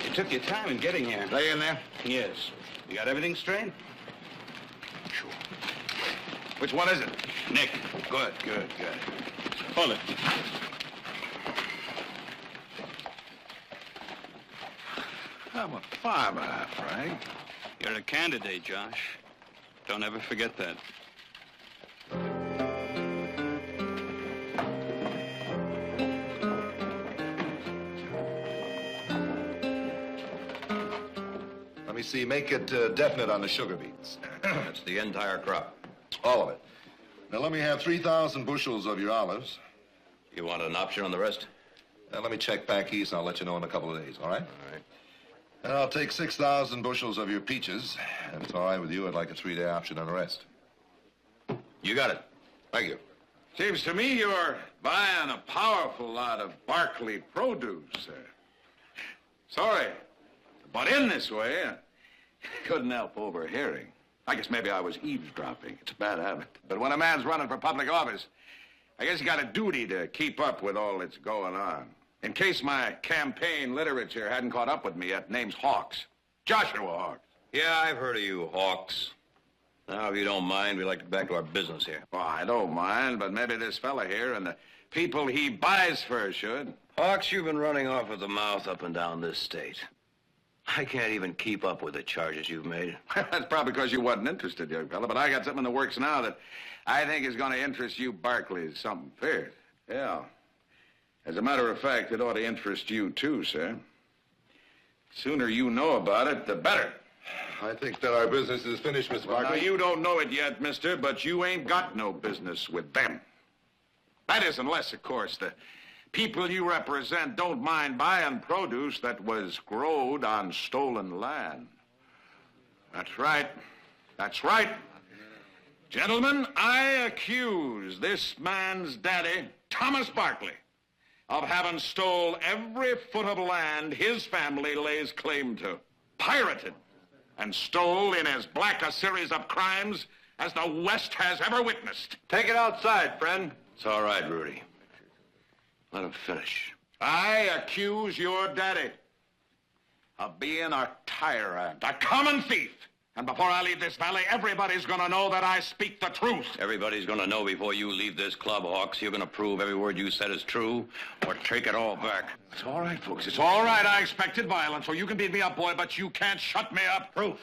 You took your time in getting here. They in there? Yes. You got everything straight? Sure. Which one is it? Nick. Good. Hold it. I'm a farmer, Frank. You're a candidate, Josh. Don't ever forget that. Let me see, make it definite on the sugar beets. That's the entire crop. All of it. Now let me have 3,000 bushels of your olives. You want an option on the rest? Now let me check back east and I'll let you know in a couple of days, all right? All right. And I'll take 6,000 bushels of your peaches. If it's all right with you, I'd like a 3-day option on the rest. You got it. Thank you. Seems to me you're buying a powerful lot of Barkley produce, sir. Sorry, but in this way, I couldn't help overhearing. I guess maybe I was eavesdropping. It's a bad habit. But when a man's running for public office, I guess he got a duty to keep up with all that's going on. In case my campaign literature hadn't caught up with me yet, name's Hawks. Joshua Hawks. Yeah, I've heard of you, Hawks. Now, if you don't mind, we'd like to get back to our business here. Well, I don't mind, but maybe this fella here and the people he buys for should. Hawks, you've been running off at the mouth up and down this state. I can't even keep up with the charges you've made. That's probably because you wasn't interested, young fella, but I got something in the works now that I think is going to interest you Barclays something fierce. Yeah. As a matter of fact, it ought to interest you, too, sir. Sooner you know about it, the better. I think that our business is finished, Mr. Well, now, Barkley. you don't know it yet, mister, but you ain't got no business with them. That is, unless, of course, the people you represent don't mind buying produce that was growed on stolen land. That's right. That's right. Gentlemen, I accuse this man's daddy, Thomas Barkley, of having stole every foot of land his family lays claim to, pirated, and stole in as black a series of crimes as the West has ever witnessed. Take it outside, friend. It's all right, Rudy. Let him finish. I accuse your daddy of being a tyrant, a common thief. And before I leave this valley, everybody's gonna know that I speak the truth. Everybody's gonna know before you leave this club, Hawks. You're gonna prove every word you said is true, or take it all back. It's all right, folks. It's all right. I expected violence, so you can beat me up, boy, but you can't shut me up. Proof.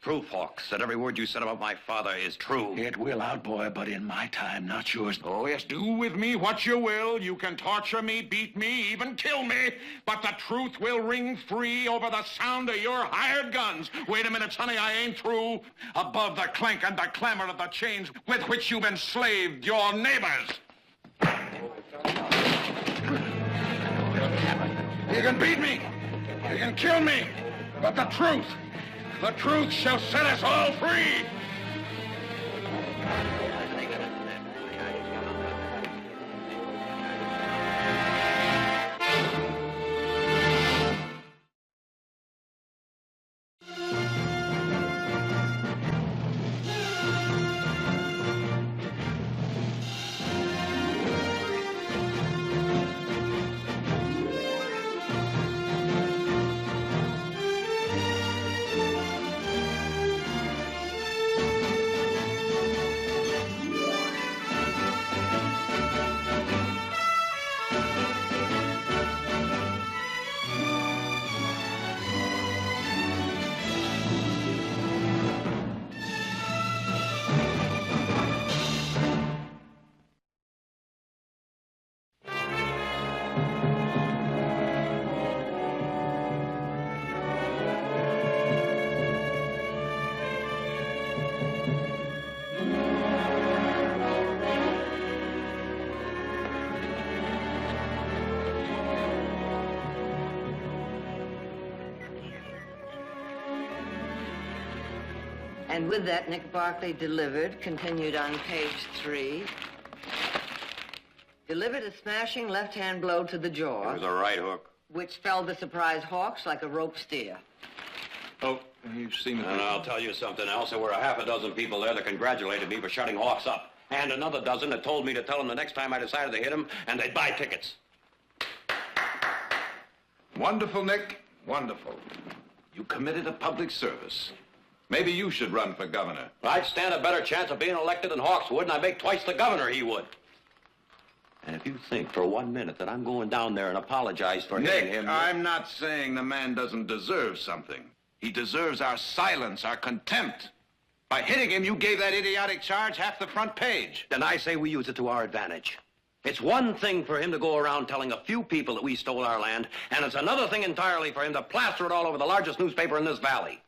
Proof, Hawks, that every word you said about my father is true. It will, out, boy, but in my time, not yours. Oh, yes, do with me what you will. You can torture me, beat me, even kill me, but the truth will ring free over the sound of your hired guns. Wait a minute, sonny, I ain't through. Above the clank and the clamor of the chains with which you've enslaved your neighbors. You can beat me, you can kill me, but the truth shall set us all free. And with that, Nick Barkley delivered, continued on page 3. Delivered a smashing left-hand blow to the jaw. It was a right hook. Which felled the surprised Hawks like a rope steer. Oh, you've seen it. And I'll tell you something else. There were a half a dozen people there that congratulated me for shutting Hawks up. And another dozen that told me to tell them the next time I decided to hit them, and they'd buy tickets. Wonderful, Nick. Wonderful. You committed a public service. Maybe you should run for governor. I'd stand a better chance of being elected than Hawks would, and I'd make twice the governor he would. And if you think for 1 minute that I'm going down there and apologize for hitting him... Nick, I'm not saying the man doesn't deserve something. He deserves our silence, our contempt. By hitting him, you gave that idiotic charge half the front page. Then I say we use it to our advantage. It's one thing for him to go around telling a few people that we stole our land, and it's another thing entirely for him to plaster it all over the largest newspaper in this valley.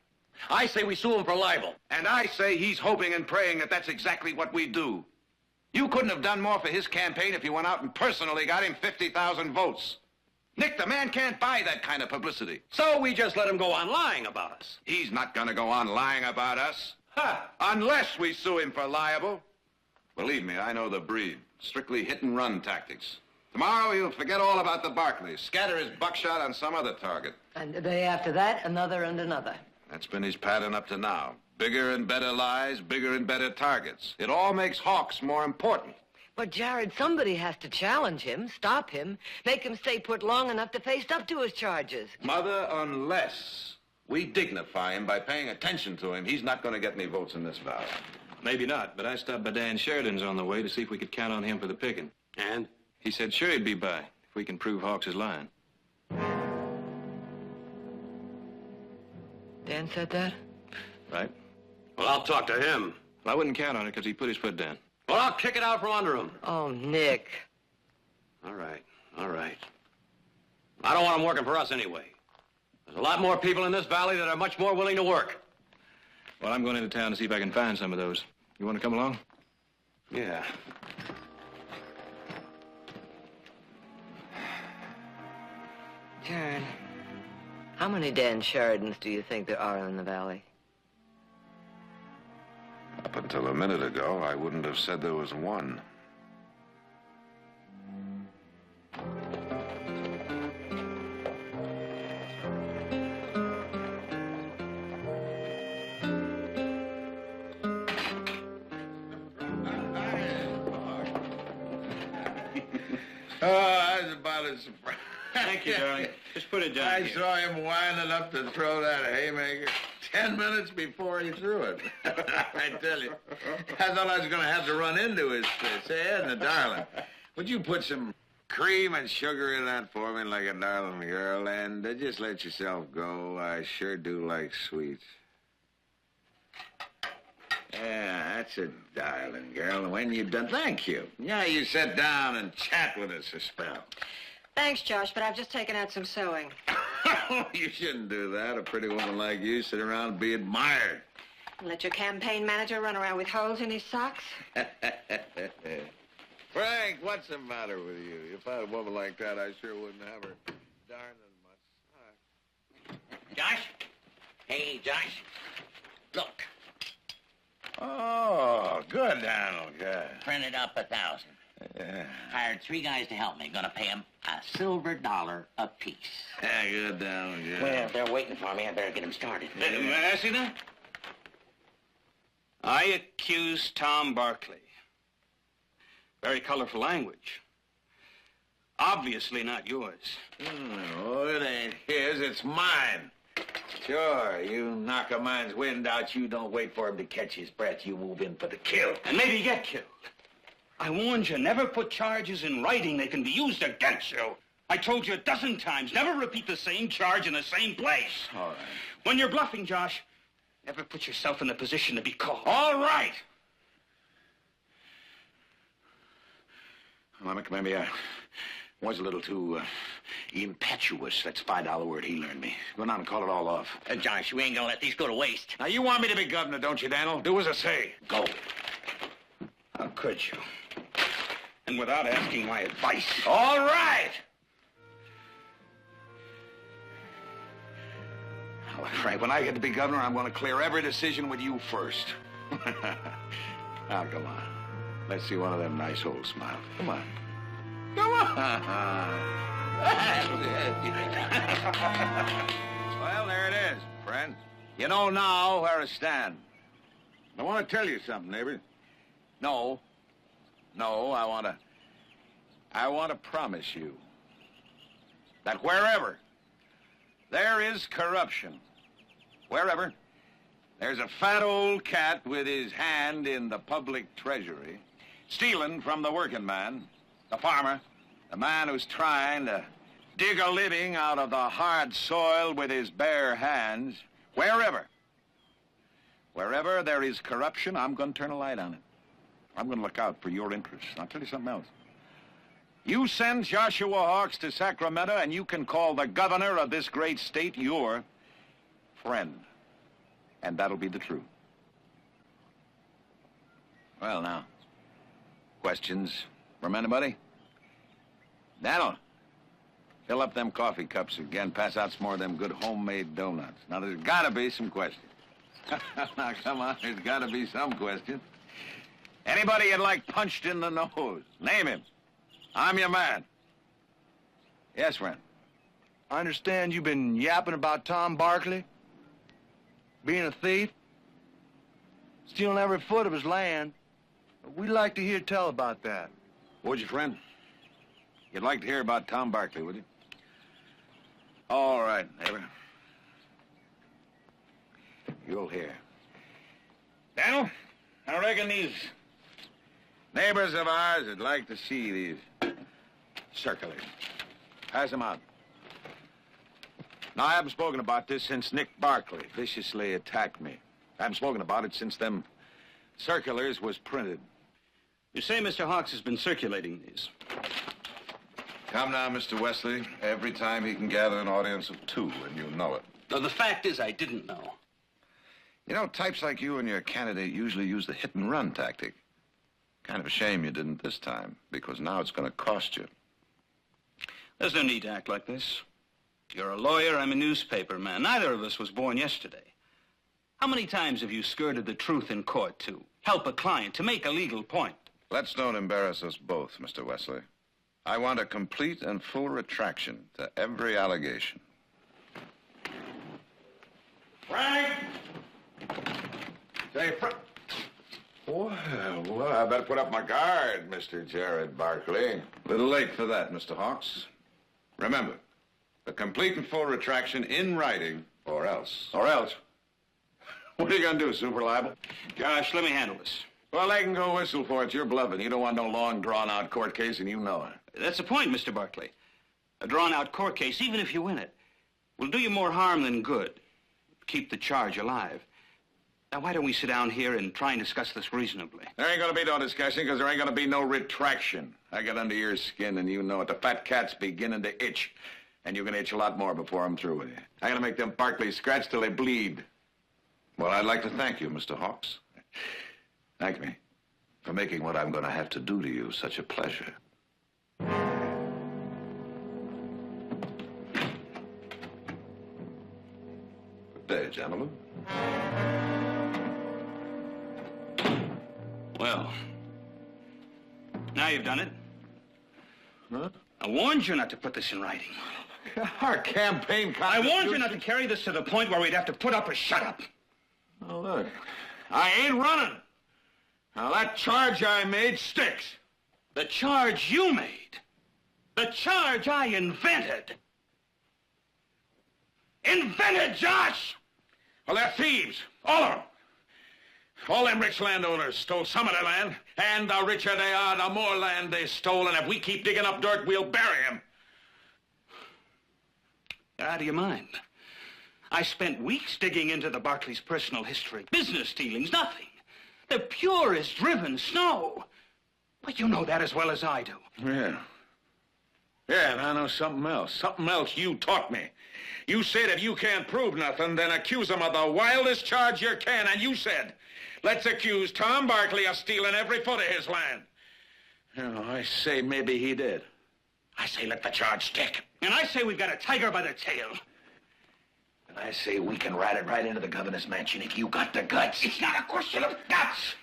I say we sue him for libel. And I say he's hoping and praying that that's exactly what we do. You couldn't have done more for his campaign if you went out and personally got him 50,000 votes. Nick, the man can't buy that kind of publicity. So we just let him go on lying about us. He's not gonna go on lying about us. Unless we sue him for libel. Believe me, I know the breed. Strictly hit-and-run tactics. Tomorrow he'll forget all about the Barclays, scatter his buckshot on some other target. And the day after that, another and another. That's been his pattern up to now. Bigger and better lies, bigger and better targets. It all makes Hawks more important. But, Jared, somebody has to challenge him, stop him, make him stay put long enough to face up to his charges. Mother, unless we dignify him by paying attention to him, he's not going to get any votes in this valley. Maybe not, but I stopped by Dan Sheridan's on the way to see if we could count on him for the picking. And? He said sure he'd be by if we can prove Hawks is lying. Dan said that? Right? Well, I'll talk to him. Well, I wouldn't count on it because he put his foot down. Well, I'll kick it out from under him. Oh, Nick. All right, all right. I don't want him working for us anyway. There's a lot more people in this valley that are much more willing to work. Well, I'm going into town to see if I can find some of those. You want to come along? Yeah. Jared, how many Dan Sheridans do you think there are in the valley? Up until a minute ago, I wouldn't have said there was one. I was about as surprised. Thank you, darling. Just put it down I here. saw him winding up to throw that haymaker 10 minutes before he threw it. I tell you, I thought I was going to have to run into his fist. Say, Edna, darling, would you put some cream and sugar in that for me like a darling girl, and just let yourself go. I sure do like sweets. Yeah, that's a darling girl. And when you've done, thank you. Yeah, you sit down and chat with us a spell. Thanks, Josh, but I've just taken out some sewing. You shouldn't do that. A pretty woman like you sit around and be admired. Let your campaign manager run around with holes in his socks? Frank, what's the matter with you? If I had a woman like that, I sure wouldn't have her darning much. Josh? Hey, Josh. Look. Oh, good, Donald, good. Printed up 1,000. Yeah. Hired 3 guys to help me. Gonna pay them $1 apiece. Yeah, good, Donald, good. Well, if they're waiting for me, I better get them started. May I see that? I accuse Tom Barkley. Very colorful language. Obviously not yours. Oh, it ain't his, it's mine. Sure, you knock a man's wind out, you don't wait for him to catch his breath. You move in for the kill. And maybe get killed. I warned you, never put charges in writing. They can be used against you. I told you a dozen times, never repeat the same charge in the same place. All right. When you're bluffing, Josh, never put yourself in the position to be caught. All right. Well, maybe I was a little too impetuous. That's a $5 word he learned me. Go down and call it all off. Josh, we ain't gonna let these go to waste. Now, you want me to be governor, don't you, Daniel? Do as I say. Go. How could you? And without asking my advice. All right. Now, look, Frank, when I get to be governor, I'm going to clear every decision with you first. Now, come on. Let's see one of them nice old smiles. Come on. Come on. Well, there it is, friends. You know now where to stand. I want to tell you something, neighbor. No, No, I want to promise you that wherever there is corruption, wherever there's a fat old cat with his hand in the public treasury, stealing from the working man, the farmer, the man who's trying to dig a living out of the hard soil with his bare hands, wherever there is corruption, I'm going to turn a light on it. I'm going to look out for your interests. I'll tell you something else. You send Joshua Hawks to Sacramento, and you can call the governor of this great state your friend. And that'll be the truth. Well, now, questions from anybody? Daniel, fill up them coffee cups again. Pass out some more of them good homemade donuts. Now, there's got to be some questions. Now, come on, there's got to be some questions. Anybody you'd like punched in the nose? Name him. I'm your man. Yes, friend. I understand you've been yapping about Tom Barkley being a thief, stealing every foot of his land. We'd like to hear tell about that. Would you, friend? You'd like to hear about Tom Barkley, would you? All right, neighbor. You'll hear. Daniel, I reckon these neighbors of ours would like to see these circulars. Pass them out. Now, I haven't spoken about this since Nick Barkley viciously attacked me. I haven't spoken about it since them circulars was printed. You say Mr. Hawks has been circulating these. Come now, Mr. Wesley. Every time he can gather an audience of 2, and you know it. No, the fact is I didn't know. You know, types like you and your candidate usually use the hit-and-run tactic. Kind of a shame you didn't this time, because now it's going to cost you. There's no need to act like this. You're a lawyer, I'm a newspaper man. Neither of us was born yesterday. How many times have you skirted the truth in court to help a client, to make a legal point? Let's don't embarrass us both, Mr. Wesley. I want a complete and full retraction to every allegation. Frank! Say, Frank. Well, I better put up my guard, Mr. Jared Barkley. A little late for that, Mr. Hawks. Remember, a complete and full retraction in writing, or else. Or else? What are you going to do, super libel? Josh, let me handle this. Well, they can go whistle for it. You're bluffing. You don't want no long, drawn-out court case, and you know it. That's the point, Mr. Barkley. A drawn-out court case, even if you win it, will do you more harm than good. Keep the charge alive. Now, why don't we sit down here and try and discuss this reasonably? There ain't going to be no discussion, because there ain't going to be no retraction. I get under your skin, and you know it. The fat cat's beginning to itch, and you're going to itch a lot more before I'm through with you. I'm going to make them Barkleys scratch till they bleed. Well, I'd like to thank you, Mr. Hawks, Thank me. for making what I'm going to have to do to you such a pleasure. Good day, gentlemen. Well, now you've done it. Huh? I warned you not to put this in writing. Our campaign I warned you not to carry this to the point where we'd have to put up or shut up. Oh, look. I ain't running. Now, that charge I made sticks. The charge you made. The charge I invented. Invented, Josh! Well, they're thieves. All of them. All them rich landowners stole some of their land, and the richer they are, the more land they stole, and if we keep digging up dirt, we'll bury them. You're out of your mind. I spent weeks digging into the Barkleys' personal history. Business dealings, nothing. The pure as driven snow. But you know that as well as I do. Yeah. Yeah, and I know something else. Something else you taught me. You said if you can't prove nothing, then accuse them of the wildest charge you can. And you said, let's accuse Tom Barkley of stealing every foot of his land. You know, I say maybe he did. I say let the charge stick. And I say we've got a tiger by the tail. And I say we can ride it right into the governor's mansion if you got the guts. It's not a question of guts.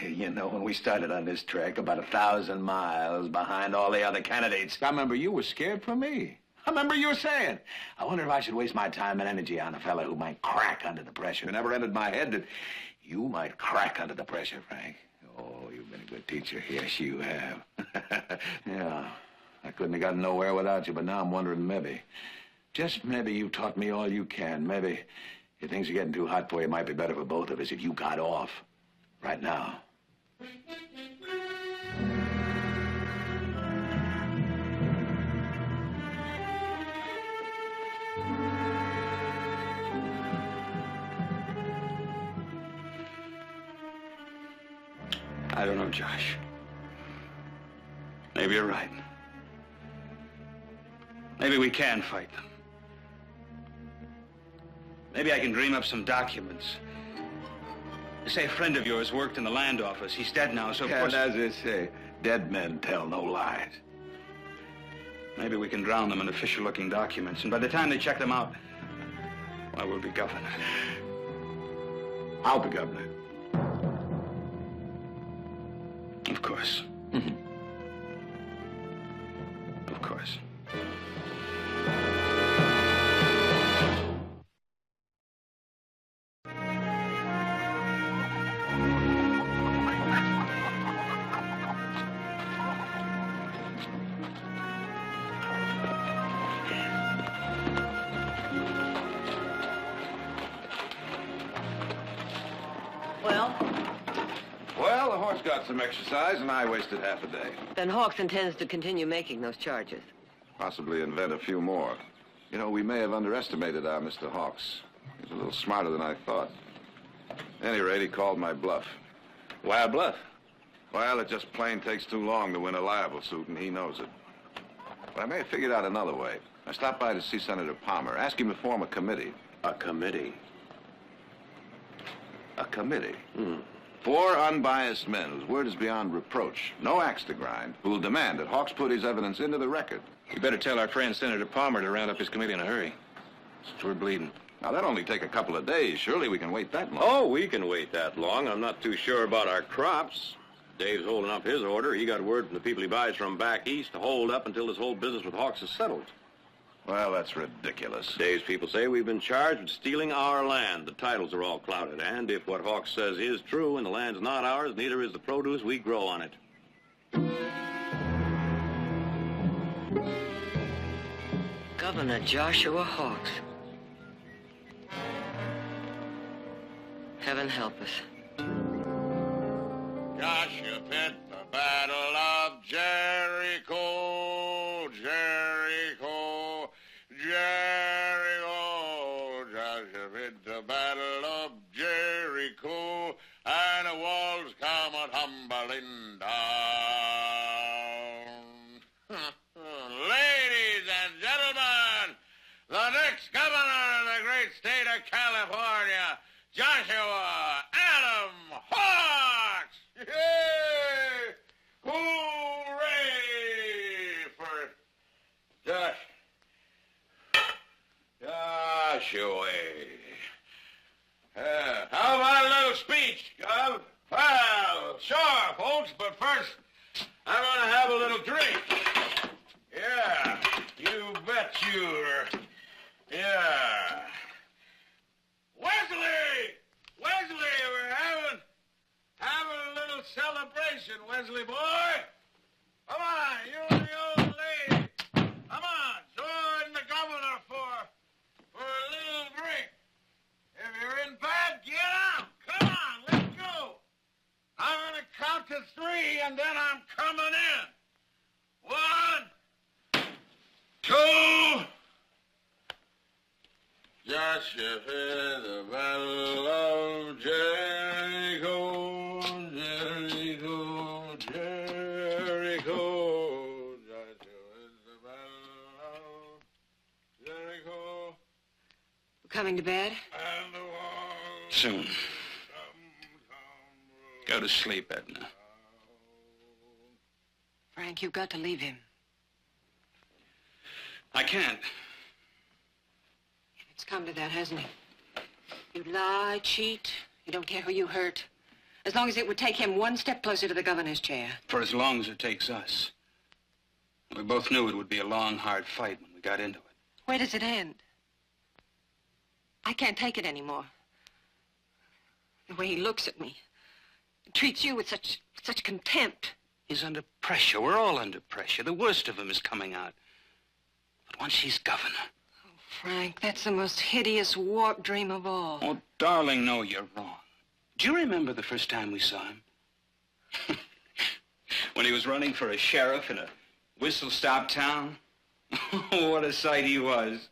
You know, when we started on this trek, about 1,000 miles behind all the other candidates, I remember you were scared for me. I remember you were saying, I wonder if I should waste my time and energy on a fella who might crack under the pressure. It never entered my head that you might crack under the pressure, Frank. Oh, you've been a good teacher. Yes, you have. Yeah. I couldn't have gotten nowhere without you, but now I'm wondering maybe. Just maybe you taught me all you can. Maybe if things are getting too hot for you, it might be better for both of us if you got off. Right now. I don't know, Josh. Maybe you're right. Maybe we can fight them. Maybe I can dream up some documents. Say a friend of yours worked in the land office. He's dead now, so of course... And as they say, dead men tell no lies. Maybe we can drown them in official-looking documents, and by the time they check them out, well, we'll be governor. I'll be governor. Of course. Of course. Well, the horse got some exercise, and I wasted half a day. Then Hawks intends to continue making those charges. Possibly invent a few more. You know, we may have underestimated our Mr. Hawks. He's a little smarter than I thought. At any rate, he called my bluff. Why a bluff? Well, it just plain takes too long to win a libel suit, and he knows it. But I may have figured out another way. I stopped by to see Senator Palmer, ask him to form a committee. A committee? A committee? 4 unbiased men whose word is beyond reproach, no axe to grind, who will demand that Hawks put his evidence into the record. You better tell our friend Senator Palmer to round up his committee in a hurry. Since we're bleeding. Now, that'll only take a couple of days. Surely we can wait that long. Oh, we can wait that long. I'm not too sure about our crops. Dave's holding up his order. He got word from the people he buys from back east to hold up until this whole business with Hawks is settled. Well, that's ridiculous. Dave's people say we've been charged with stealing our land. The titles are all clouded. And if what Hawks says is true and the land's not ours, neither is the produce we grow on it. Governor Joshua Hawks. Heaven help us. Joshua fit the battle of Jericho, Jericho, Jericho. Joshua fit the battle of Jericho, and the walls come a-tumbling down. Ladies and gentlemen, the next governor of the great state of California, Joshua Adam Hawks! Yay! Hooray for Joshua. How about a little speech, Gov? Well, sure, folks, but first, I'm gonna have a little drink. Yeah, you bet you're... Yeah. Wesley, we're having a little celebration, Wesley boy. Come on, you and the old lady. Come on, join the governor for a little drink. If you're in bed, get out. Come on, let's go. I'm gonna count to 3, and then I'm coming in. 1, 2. Joshua fed the battle of Jericho, Jericho, Jericho. Joshua fed the battle of Jericho. We're coming to bed? And the walls Soon. Go to sleep, Edna. Frank, you've got to leave him. I can't. It's come to that, hasn't it? You lie, cheat. You don't care who you hurt. As long as it would take him one step closer to the governor's chair. For as long as it takes us. We both knew it would be a long, hard fight when we got into it. Where does it end? I can't take it anymore. The way he looks at me. Treats you with such contempt. He's under pressure. We're all under pressure. The worst of him is coming out. But once he's governor... Oh, Frank, that's the most hideous warped dream of all. Oh, darling, no, you're wrong. Do you remember the first time we saw him? When he was running for a sheriff in a whistle-stop town? Oh, what a sight he was.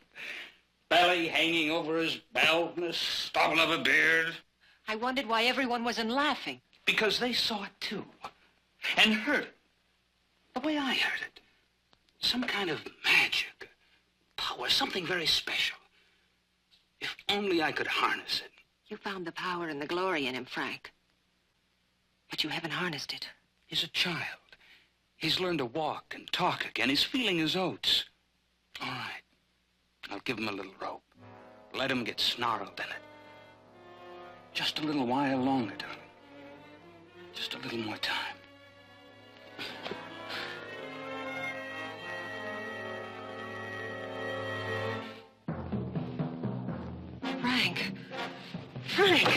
Belly hanging over his belt and a stubble of a beard. I wondered why everyone wasn't laughing. Because they saw it, too. And heard it. The way I heard it. Some kind of magic, power, something very special. If only I could harness it. You found the power and the glory in him, Frank. But you haven't harnessed it. He's a child. He's learned to walk and talk again. He's feeling his oats. All right. I'll give him a little rope. Let him get snarled in it. Just a little while longer, darling. Just a little more time. Frank! Frank!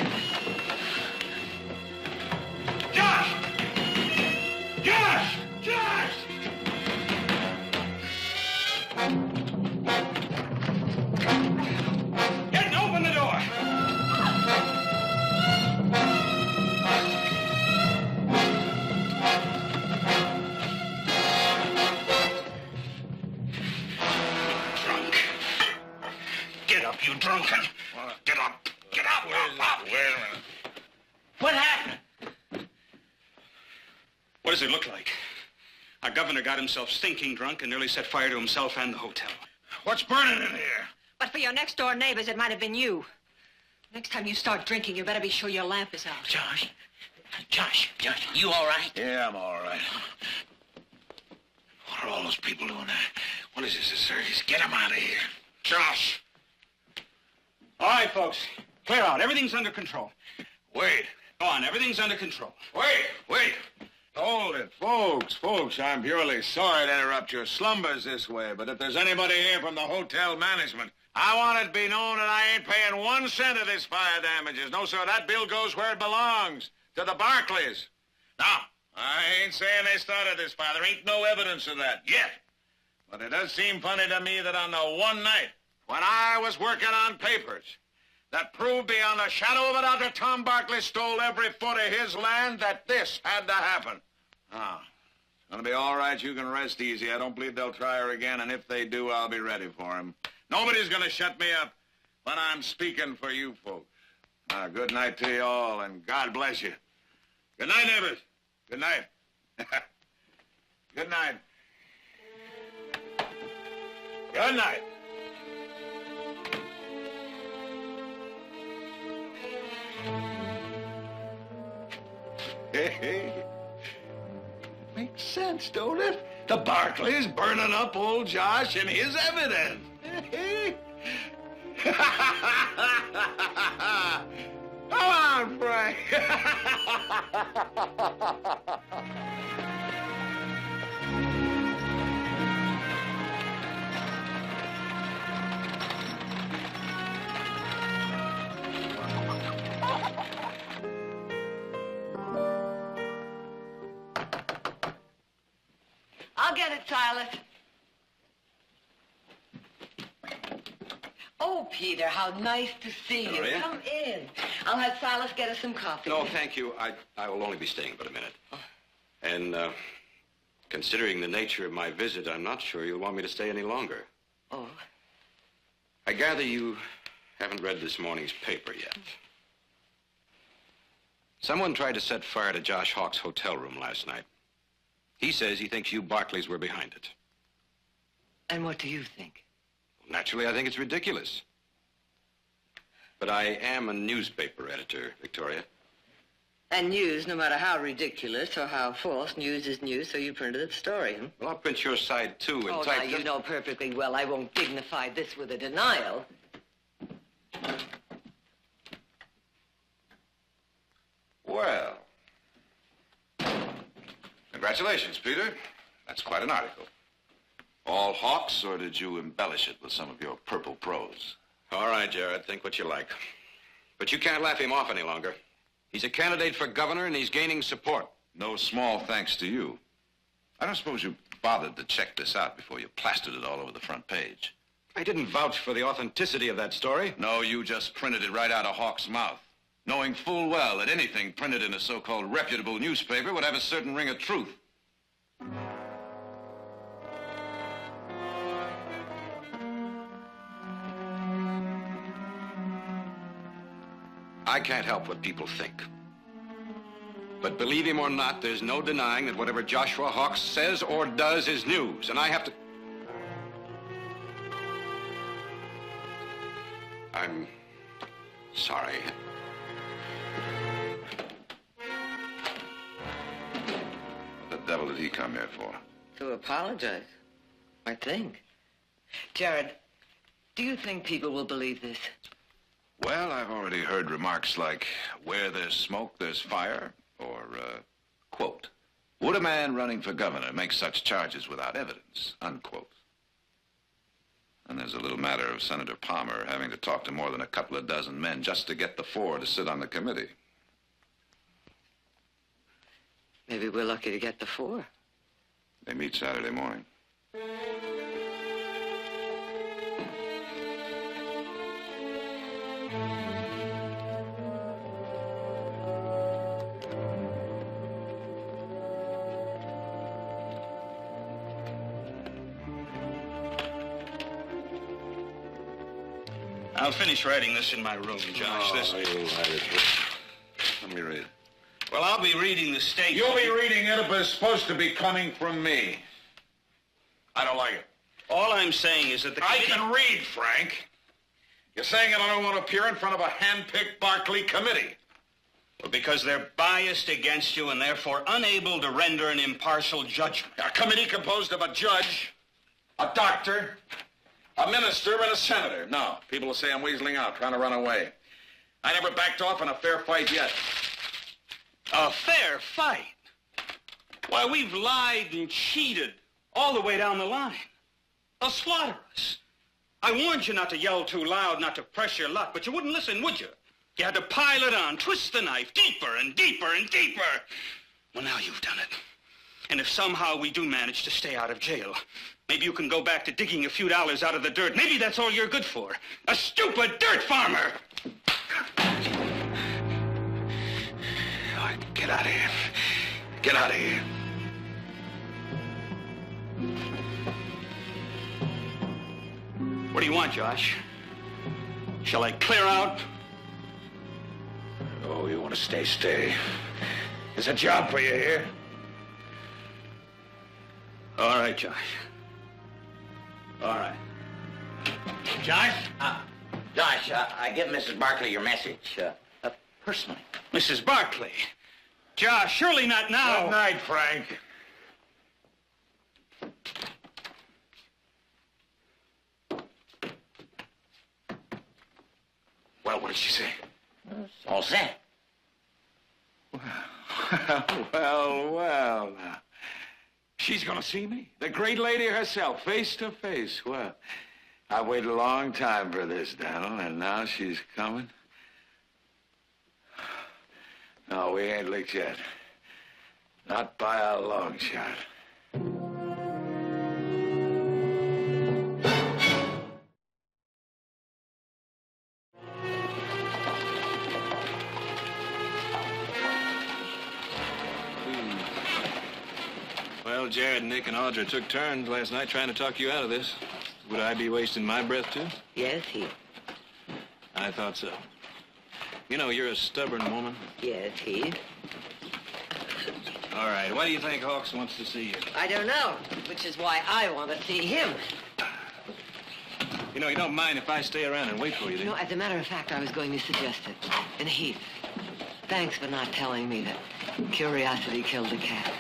Josh! Josh! Josh! Get open the door! Drunk. Get up, you drunken. Get up. Get up. Up. Wait a minute. What happened? What does it look like? Our governor got himself stinking drunk and nearly set fire to himself and the hotel. What's burning in here? But for your next-door neighbors, it might have been you. Next time you start drinking, you better be sure your lamp is out. Josh, you all right? Yeah, I'm all right. What are all those people doing there? What is this, a circus? Get them out of here. Josh! All right, folks. Clear out. Everything's under control. Wait. Go on. Everything's under control. Wait. Hold it, folks. I'm purely sorry to interrupt your slumbers this way, but if there's anybody here from the hotel management, I want it to be known that I ain't paying 1 cent of this fire damages. No, sir, that bill goes where it belongs, to the Barclays. Now, I ain't saying they started this fire. There ain't no evidence of that yet. But it does seem funny to me that on the one night when I was working on papers that proved beyond a shadow of a doubt that Tom Barkley stole every foot of his land, that this had to happen. Ah, it's gonna be all right. You can rest easy. I don't believe they'll try her again, and if they do, I'll be ready for him. Nobody's gonna shut me up when I'm speaking for you folks. Good night to you all, and God bless you. Good night, neighbors. Good night. Good night. Good night. Hey. Makes sense, don't it? The Barclays burning up old Josh and his evidence. Come on, Frank. I'll get it, Silas. Oh, Peter, how nice to see you. How are you? Come in. I'll have Silas get us some coffee. No, thank you. I will only be staying but a minute. And, considering the nature of my visit, I'm not sure you'll want me to stay any longer. Oh? I gather you haven't read this morning's paper yet. Someone tried to set fire to Josh Hawk's hotel room last night. He says he thinks you Barclays were behind it. And what do you think? Naturally, I think it's ridiculous. But I am a newspaper editor, Victoria. And news, no matter how ridiculous or how false, news is news, so you printed the story, huh? Well, I'll print your side, too, and Oh, type... now, you know perfectly well I won't dignify this with a denial. Well. Congratulations, Peter. That's quite an article. All Hawks, or did you embellish it with some of your purple prose? All right, Jared, think what you like. But you can't laugh him off any longer. He's a candidate for governor, and he's gaining support. No small thanks to you. I don't suppose you bothered to check this out before you plastered it all over the front page. I didn't vouch for the authenticity of that story. No, you just printed it right out of Hawk's mouth, knowing full well that anything printed in a so-called reputable newspaper would have a certain ring of truth. I can't help what people think. But believe him or not, there's no denying that whatever Joshua Hawks says or does is news, and I have to... I'm sorry. What the devil did he come here for? To apologize. I think. Jared, do you think people will believe this? Well, I've already heard remarks like, where there's smoke, there's fire, or, quote, would a man running for governor make such charges without evidence, unquote. And there's a little matter of Senator Palmer having to talk to more than a couple of dozen men just to get the 4 to sit on the committee. Maybe we're lucky to get the 4. They meet Saturday morning. I'll finish writing this in my room, Josh. Let me read. Well, I'll be reading the statement. You'll be reading it, but it's supposed to be coming from me. I don't like it. All I'm saying is that the I committee... can read, Frank. You're saying that I don't want to appear in front of a hand-picked Barclay committee. Well, because they're biased against you and therefore unable to render an impartial judgment. A committee composed of a judge, a doctor, a minister, and a senator. No, people will say I'm weaseling out, trying to run away. I never backed off in a fair fight yet. A fair fight? Why, we've lied and cheated all the way down the line. They'll slaughter us. I warned you not to yell too loud, not to press your luck, but you wouldn't listen, would you? You had to pile it on, twist the knife deeper and deeper and deeper. Well, now you've done it. And if somehow we do manage to stay out of jail, maybe you can go back to digging a few dollars out of the dirt. Maybe that's all you're good for. A stupid dirt farmer! All right, get out of here. Get out of here. What do you want, Josh? Shall I clear out? Oh, you want to stay, stay. There's a job for you here. All right, Josh. All right. Josh? Josh, I give Mrs. Barclay your message, personally. Mrs. Barclay. Josh, surely not now. Good night, Frank. Well, what did she say? It's all set. Well, now. She's gonna see me, the great lady herself, face to face. Well, I've waited a long time for this, Donald, and now she's coming. No, we ain't licked yet. Not by a long shot. Well, Jared, Nick, and Audra took turns last night trying to talk you out of this. Would I be wasting my breath, too? Yes, he. I thought so. You know, you're a stubborn woman. Yes, he. All right, why do you think Hawks wants to see you? I don't know, which is why I want to see him. You know, you don't mind if I stay around and wait for you, do you? No, as a matter of fact, I was going to suggest it. And Heath, thanks for not telling me that curiosity killed the cat.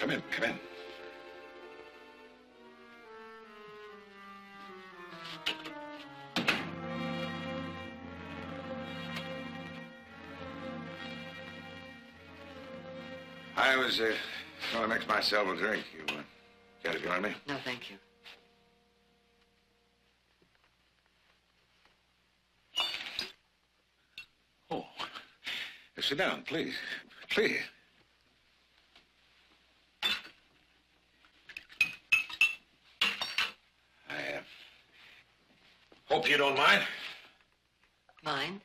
Come in, come in. I was going to mix myself a drink. You care to join me? No, thank you. Oh, sit down, please. Please. I hope you don't mind. Mind?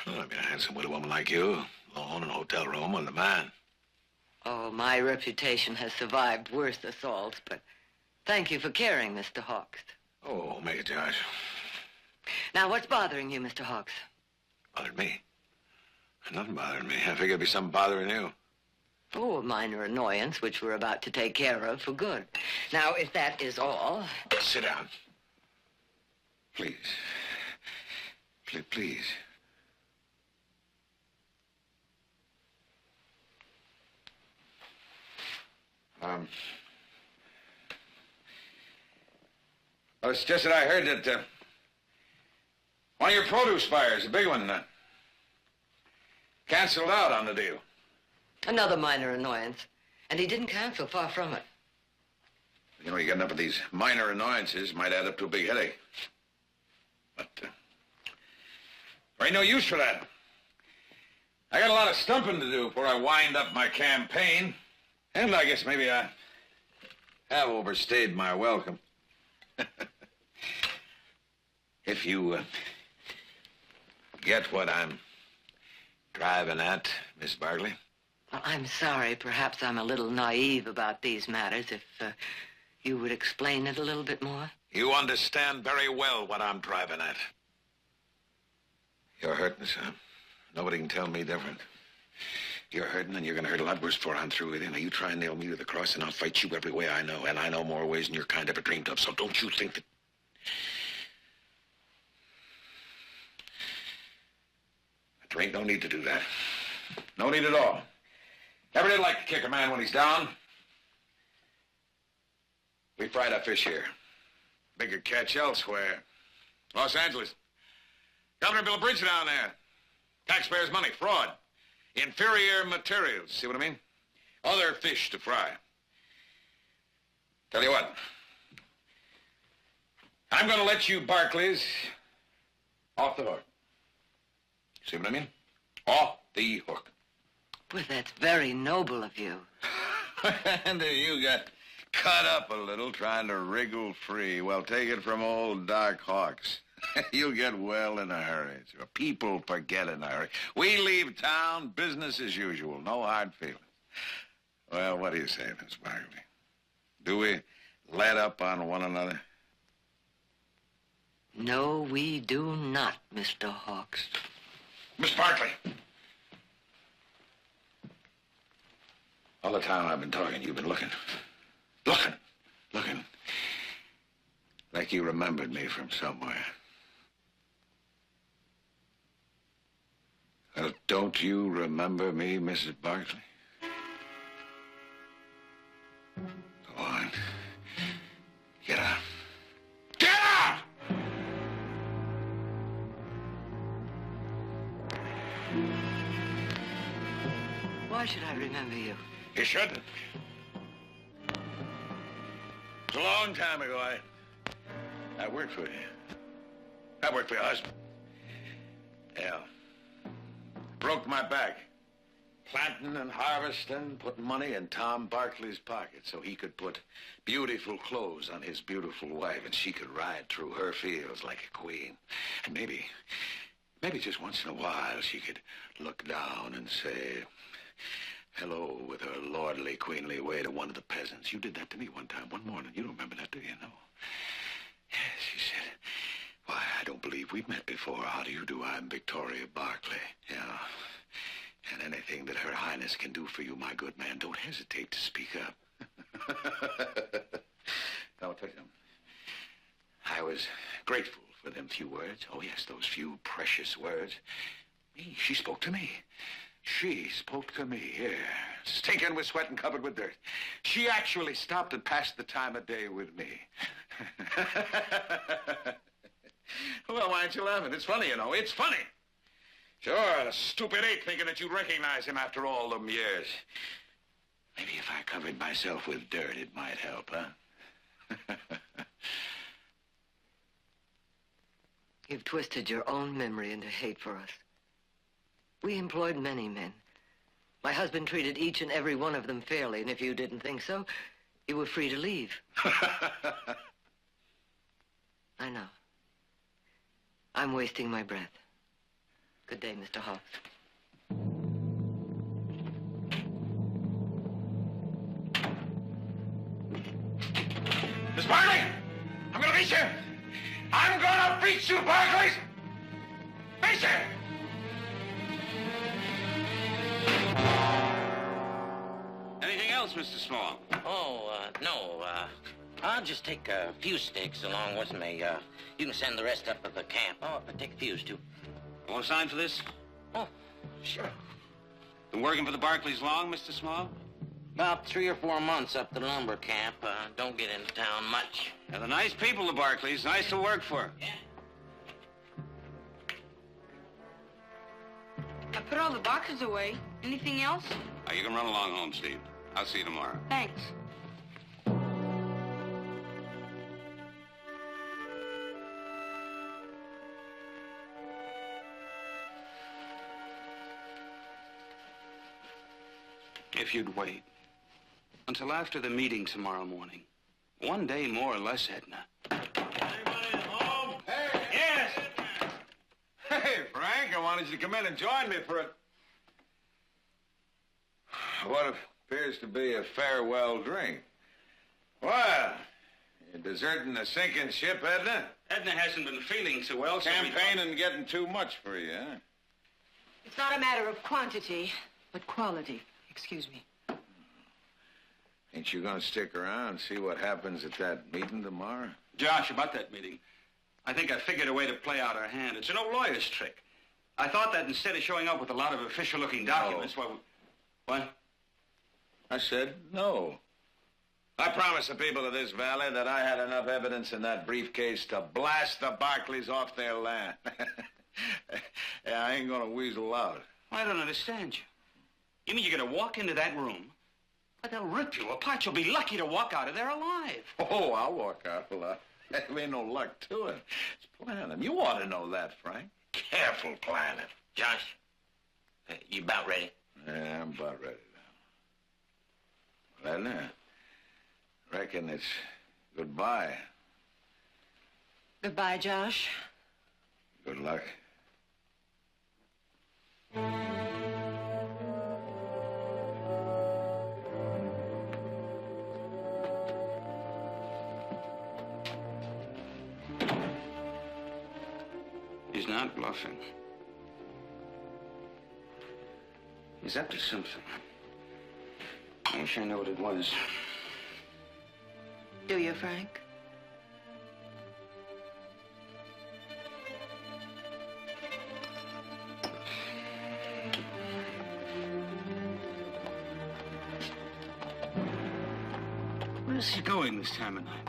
Well, I mean, a handsome widow woman like you, alone in a hotel room on the man. Oh, my reputation has survived worse assaults, but thank you for caring, Mr. Hawks. Oh, make it, Josh. Now, what's bothering you, Mr. Hawks? Bothered me? Nothing bothered me. I figured it'd be something bothering you. Oh, a minor annoyance, which we're about to take care of for good. Now, if that is all... Sit down. Please. Please. Well, it's just that I heard that one of your produce buyers, a big one, canceled out on the deal. Another minor annoyance. And he didn't cancel, far from it. You know, you get enough of these minor annoyances, might add up to a big headache. But there ain't no use for that. I got a lot of stumping to do before I wind up my campaign. And I guess maybe I have overstayed my welcome. If you get what I'm driving at, Miss Barkley. Well, I'm sorry. Perhaps I'm a little naive about these matters. If you would explain it a little bit more. You understand very well what I'm driving at. You're hurting, son. Nobody can tell me different. You're hurting, and you're going to hurt a lot worse before I'm through with you. Now, you try and nail me to the cross, and I'll fight you every way I know. And I know more ways than your kind ever dreamed of, so don't you think that... There ain't no need to do that. No need at all. Never did like to kick a man when he's down. We fried our fish here. Bigger catch elsewhere. Los Angeles. Governor built a bridge down there. Taxpayers' money, fraud. Inferior materials, see what I mean? Other fish to fry. Tell you what. I'm going to let you Barclays off the hook. See what I mean? Off the hook. Well, that's very noble of you. And you got cut up a little trying to wriggle free. Well, take it from old Doc Hawks. You'll get well in a hurry. People forget in a hurry. We leave town, business as usual. No hard feelings. Well, what do you say, Miss Barkley? Do we let up on one another? No, we do not, Mr. Hawks. Miss Barkley. All the time I've been talking, you've been looking. Looking. Like you remembered me from somewhere. Well, don't you remember me, Mrs. Barkley? Go on. Get out. Get out! Why should I remember you? You shouldn't. It was a long time ago. I worked for you. I worked for your husband. Yeah. Broke my back. Planting and harvesting, putting money in Tom Barkley's pocket so he could put beautiful clothes on his beautiful wife and she could ride through her fields like a queen. And maybe just once in a while she could look down and say hello with her lordly, queenly way to one of the peasants. You did that to me one time, one morning. You don't remember that, do you? No. Yes, she said, why, I don't believe we've met before. How do you do? I'm Victoria Barkley. Yeah. And anything that Her Highness can do for you, my good man, don't hesitate to speak up. Now, I'll tell you something. I was grateful for them few words. Oh, yes, those few precious words. Me, she spoke to me. She spoke to me, yeah. Stinking with sweat and covered with dirt. She actually stopped and passed the time of day with me. Well, why aren't you laughing? It's funny, you know. It's funny. Sure, a stupid ape thinking that you'd recognize him after all them years. Maybe if I covered myself with dirt, it might help, huh? You've twisted your own memory into hate for us. We employed many men. My husband treated each and every one of them fairly, and if you didn't think so, you were free to leave. I know. I'm wasting my breath. Good day, Mr. Hawks. Miss Barkley! I'm gonna beat you! I'm gonna beat you, Barkley! Beat you! Anything else, Mr. Small? Oh, no. I'll just take a few sticks along with me. You can send the rest up to the camp. Oh, but take a fuse, too. You want to sign for this? Oh, sure. Been working for the Barclays long, Mr. Small? About 3 or 4 months up to the lumber camp. Don't get into town much. They're the nice people, the Barclays. Nice to work for. Yeah. I put all the boxes away. Anything else? You can run along home, Steve. I'll see you tomorrow. Thanks. If you'd wait until after the meeting tomorrow morning. One day more or less, Edna. Anybody home? Hey! Yes! Hey, Frank, I wanted you to come in and join me for what appears to be a farewell drink. Well, you're deserting the sinking ship, Edna? Edna hasn't been feeling so well, so Campaigning getting too much for you, huh? It's not a matter of quantity, but quality. Excuse me. Ain't you gonna stick around and see what happens at that meeting tomorrow? Josh, about that meeting. I think I figured a way to play out our hand. It's an old lawyer's trick. I thought that instead of showing up with a lot of official-looking documents, What? I said no. I promised the people of this valley that I had enough evidence in that briefcase to blast the Barclays off their land. Yeah, I ain't gonna weasel out. I don't understand you. You mean you're going to walk into that room, but they'll rip you apart. You'll be lucky to walk out of there alive. Oh, I'll walk out alive. There ain't no luck to it. It's planning. You ought to know that, Frank. Careful planning. Josh, you about ready? Yeah, I'm about ready now. Edna, reckon it's goodbye. Goodbye, Josh. Good luck. He's not bluffing. He's up to something. I wish I knew what it was. Do you, Frank? Where's he going this time of night?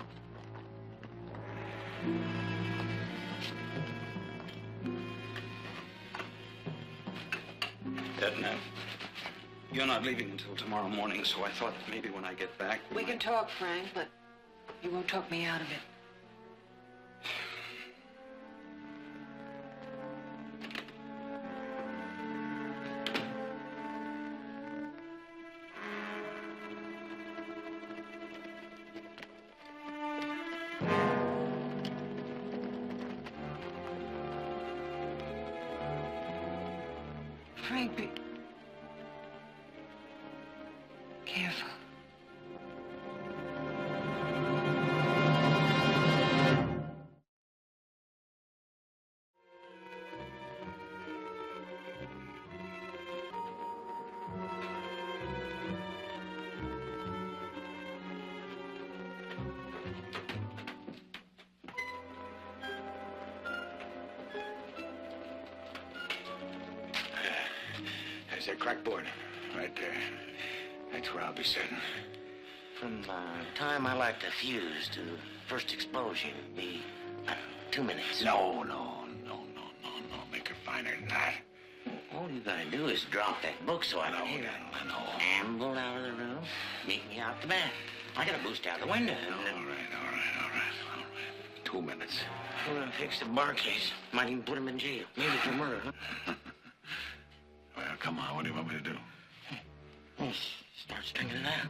Edna, you're not leaving until tomorrow morning, so I thought that maybe when I get back... We can talk, Frank, but you won't talk me out of it. Frank, be careful. There's that crackboard. Right there. That's where I'll be sitting. From the time I light the fuse to first explosion, be 2 minutes. No. Make her finer than that. All you gotta do is drop that book so I can hear it. I know. Amble out of the room, meet me out the back. I gotta boost out the window. All right. 2 minutes. We're gonna fix the Barclays. Might even put him in jail. Maybe for murder, huh? Well, come on. What do you want me to do? Well, start stringing it out.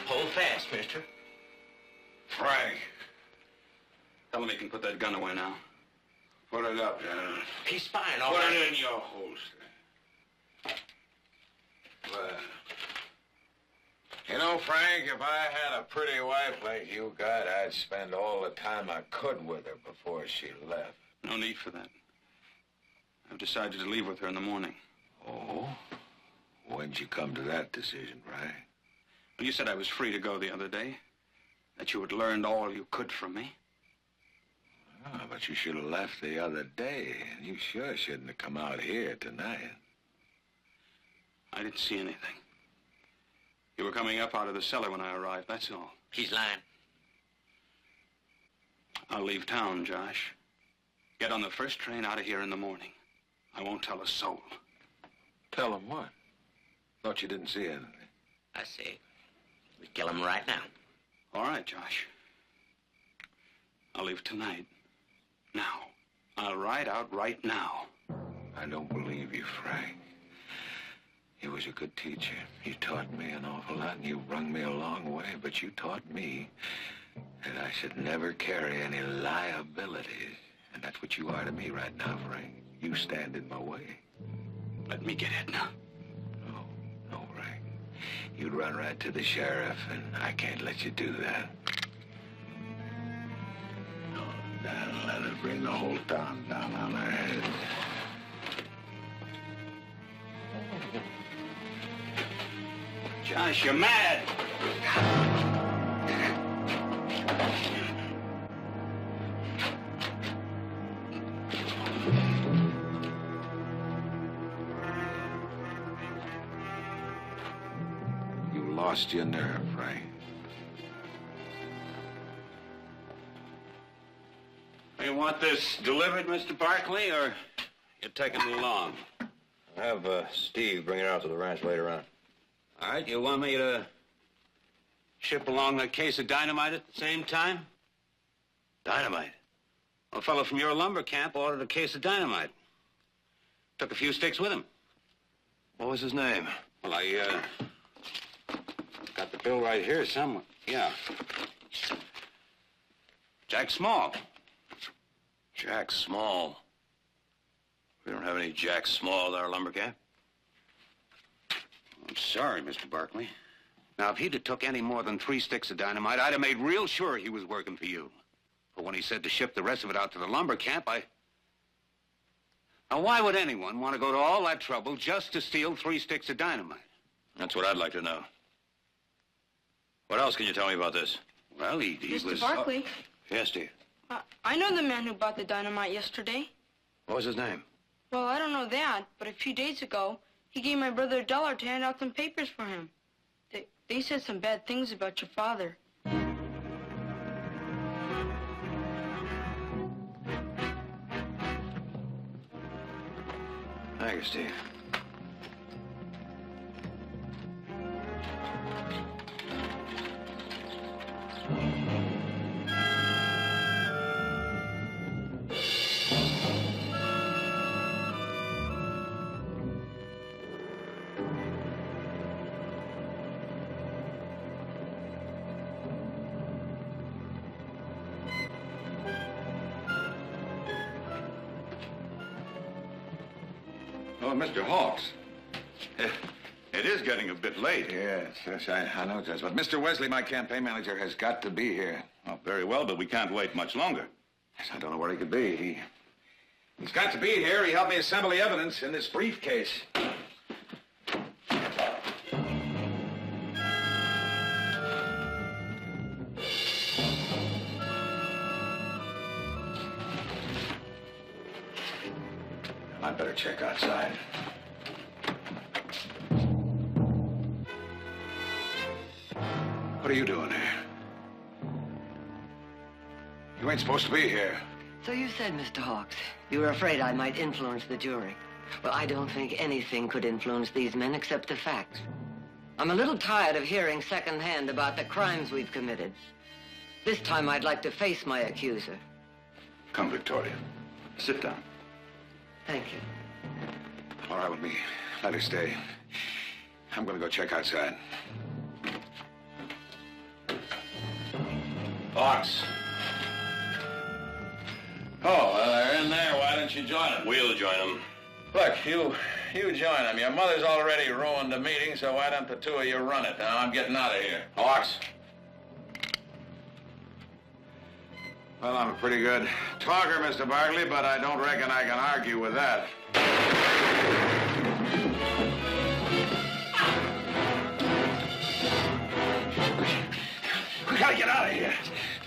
Hold fast, mister. Frank. Tell him he can put that gun away now. Put it up, General. He's spying, all Put right. it in your holster. Well, you know, Frank, if I had a pretty wife like you got, I'd spend all the time I could with her before she left. No need for that. I've decided to leave with her in the morning. Oh? When'd you come to that decision, Frank? Well, you said I was free to go the other day. That you had learned all you could from me. Oh, but you should have left the other day. You sure shouldn't have come out here tonight. I didn't see anything. You were coming up out of the cellar when I arrived, that's all. He's lying. I'll leave town, Josh. Get on the first train out of here in the morning. I won't tell a soul. Tell him what? Thought you didn't see anything. I see. We kill him right now. All right, Josh. I'll leave tonight. Now. I'll ride out right now. I don't believe you, Frank. You was a good teacher. You taught me an awful lot, and you brung me a long way, but you taught me that I should never carry any liabilities. And that's what you are to me right now, Frank. You stand in my way. Let me get Edna. No, Frank. You'd run right to the sheriff, and I can't let you do that. No, Dan, let it bring the whole town down on our heads. Josh, you're mad. You lost your nerve, Frank. You want this delivered, Mr. Barkley, or you taking it along? Have Steve bring it out to the ranch later on. All right, you want me to ship along that case of dynamite at the same time? Dynamite? Well, a fellow from your lumber camp ordered a case of dynamite. Took a few sticks with him. What was his name? Well, I got the bill right here somewhere. Yeah. Jack Small. Jack Small. We don't have any Jack Small at our lumber camp. I'm sorry, Mr. Barkley. Now, if he'd have took any more than 3 sticks of dynamite, I'd have made real sure he was working for you. But when he said to ship the rest of it out to the lumber camp, Now, why would anyone want to go to all that trouble just to steal 3 sticks of dynamite? That's what I'd like to know. What else can you tell me about this? Well, he Mr. was... Barkley, Yes, Steve. I know the man who bought the dynamite yesterday. What was his name? Well, I don't know that, but a few days ago, he gave my brother $1 to hand out some papers for him. They said some bad things about your father. Thank you, Steve. Oh, Mr. Hawks. It is getting a bit late. Yes, I know, Judge. But Mr. Wesley, my campaign manager, has got to be here. Oh, very well, but we can't wait much longer. Yes, I don't know where he could be. He's got to be here. He helped me assemble the evidence in this briefcase. I'd better check outside. What are you doing here? You ain't supposed to be here. So you said, Mr. Hawks, you were afraid I might influence the jury. Well, I don't think anything could influence these men except the facts. I'm a little tired of hearing secondhand about the crimes we've committed. This time I'd like to face my accuser. Come, Victoria. Sit down. Thank you. All right with me. Let her stay. I'm going to go check outside. Hawks. Oh, well, they're in there. Why don't you join them? We'll join them. Look, you join them. Your mother's already ruined the meeting, so why don't the two of you run it? Now, I'm getting out of here. Hawks. Well, I'm a pretty good talker, Mr. Barkley, but I don't reckon I can argue with that. We gotta get out of here.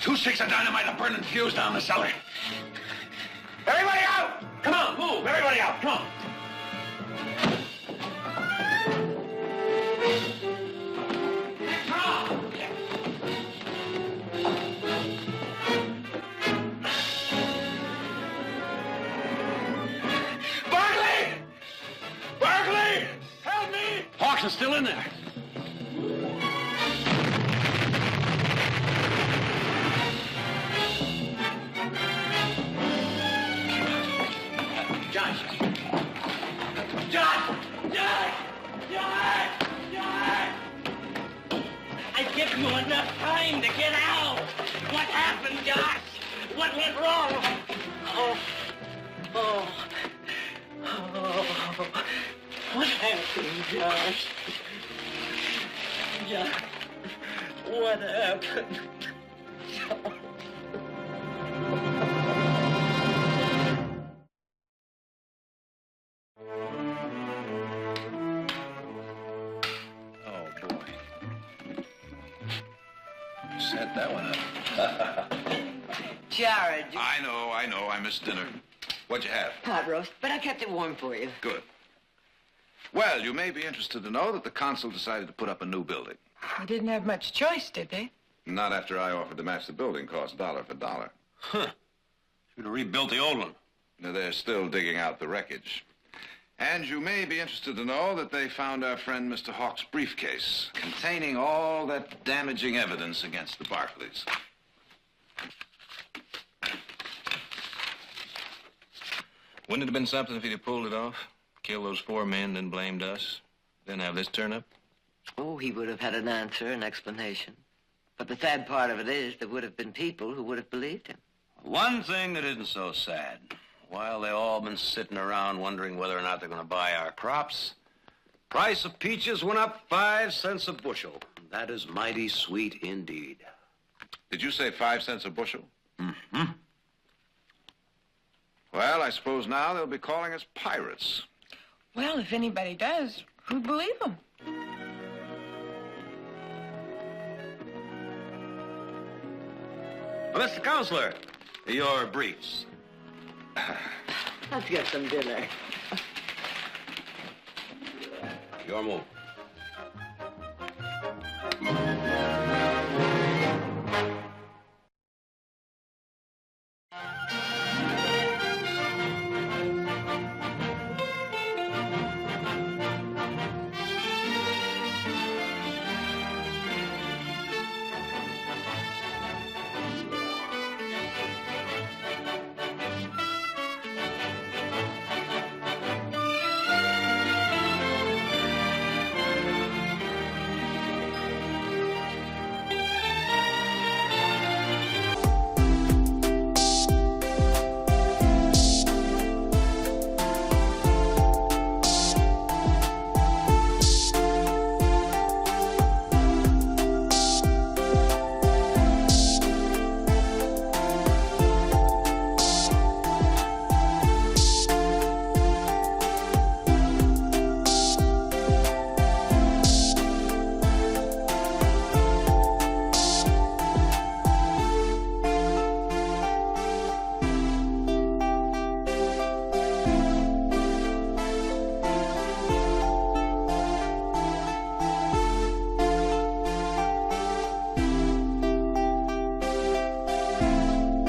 2 sticks of dynamite and a burning fuse down the cellar. Everybody out! Come on, move! Everybody out, come on! Hawks is still in there. John! I give you enough time to get out. What happened, Josh? What went wrong? What happened, Josh? Josh, what happened? Oh, boy. Set that one up. Jared. I know. I missed dinner. What'd you have? Pot roast, but I kept it warm for you. Good. Well, you may be interested to know that the consul decided to put up a new building. They didn't have much choice, did they? Not after I offered to match the building cost dollar for dollar. Huh. Should have rebuilt the old one. Now, they're still digging out the wreckage. And you may be interested to know that they found our friend Mr. Hawks' briefcase containing all that damaging evidence against the Barkleys. Wouldn't it have been something if he'd have pulled it off? Killed those 4 men, then blamed us? Then have this turn up? Oh, he would have had an answer, an explanation. But the sad part of it is there would have been people who would have believed him. One thing that isn't so sad. While they've all been sitting around wondering whether or not they're going to buy our crops, price of peaches went up 5 cents a bushel. That is mighty sweet indeed. Did you say 5 cents a bushel? Mm-hmm. Well, I suppose now they'll be calling us pirates. Well, if anybody does, who'd believe them? Well, Mr. Counselor, your briefs. Let's get some dinner. Your move.